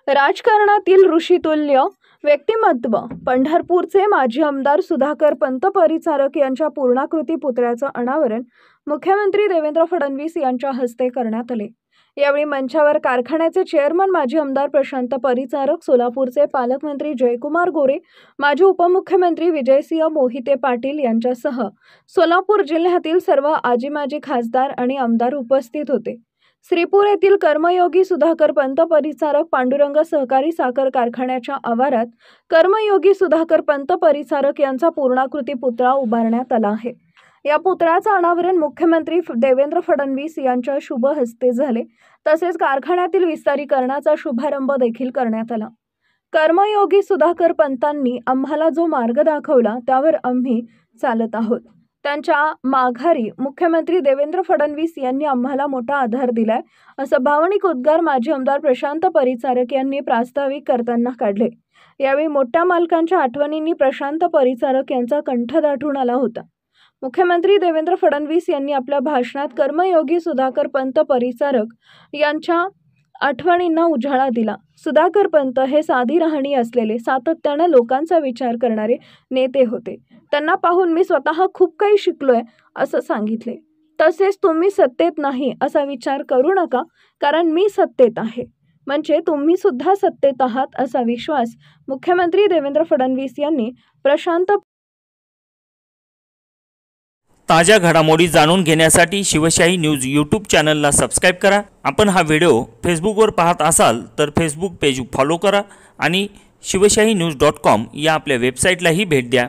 राजकारणातील ऋषितुल्य व्यक्तिमत्व पंढरपूरचे माजी आमदार सुधाकर पंत परिचारक यांच्या पूर्णाकृती पुतळ्याचं अनावरण मुख्यमंत्री देवेंद्र फडणवीस यांच्या हस्ते करण्यात आले। यावेळी मंचावर कारखान्याचे चेअरमन माजी आमदार प्रशांत परिचारक, सोलापूरचे पालकमंत्री जयकुमार गोरे, माजी उपमुख्यमंत्री विजयसिंह मोहिते पाटील यांच्यासह सोलापूर जिल्ह्यातील सर्व आजी-माजी खासदार आणि आमदार उपस्थित होते। श्रीपूर येथील कर्मयोगी सुधाकर पंत परिचारक पांडुरंग सहकारी साखर कारखान्याच्या आवारात कर्मयोगी सुधाकर पंत परिचारक यांचा पूर्णाकृती पुतळा उभारण्यात आला आहे। या पुतळ्याचे अनावरण मुख्यमंत्री देवेंद्र फडणवीस यांच्या शुभ हस्ते झाले। तसेच कारखान्यातील विस्तारीकरणाचा शुभारंभ देखील करण्यात आला। कर्मयोगी सुधाकर पंतांनी आम्हाला जो मार्ग दाखवला त्यावर आम्ही चालत आहोत। त्यांच्या माघारी मुख्यमंत्री देवेंद्र फडणवीस यांनी आम्हाला मोठा आधार दिलाय, असं भावनिक उद्गार माजी आमदार प्रशांत परिचारक यांनी प्रास्ताविक करताना काढले। यावेळी मोठ्या मालकांच्या आठवणींनी प्रशांत परिचारक यांचा कंठ दाटून आला होता। मुख्यमंत्री देवेंद्र फडणवीस यांनी आपल्या भाषणात कर्मयोगी सुधाकर पंत परिचारक यांच्या आठवणींना उजाळा दिला। सुधाकर पंत हे साधी राहणी असलेले, सातत्याने लोकांचा विचार करणारे नेते होते। त्यांना पाहून मी स्वतः खूप काही शिकलोय असं सांगितले। तसेच तुम्ही सत्तेत नाही असा विचार करू नका, कारण मी सत्तेत आहे, म्हणजे तुम्ही सुद्धा सत्तेत आहात असा विश्वास मुख्यमंत्री देवेंद्र फडणवीस यांनी प्रशांत। ताज्या घडामोडी जाणून घेण्यासाठी शिवशाही न्यूज यूट्यूब चॅनलला सबस्क्राइब करा। आपण हा व्हिडिओ फेसबुकवर पाहत असाल तर फेसबुक पेज फॉलो करा आणि शिवशाही news.com या आपल्या वेबसाईटलाही भेट द्या।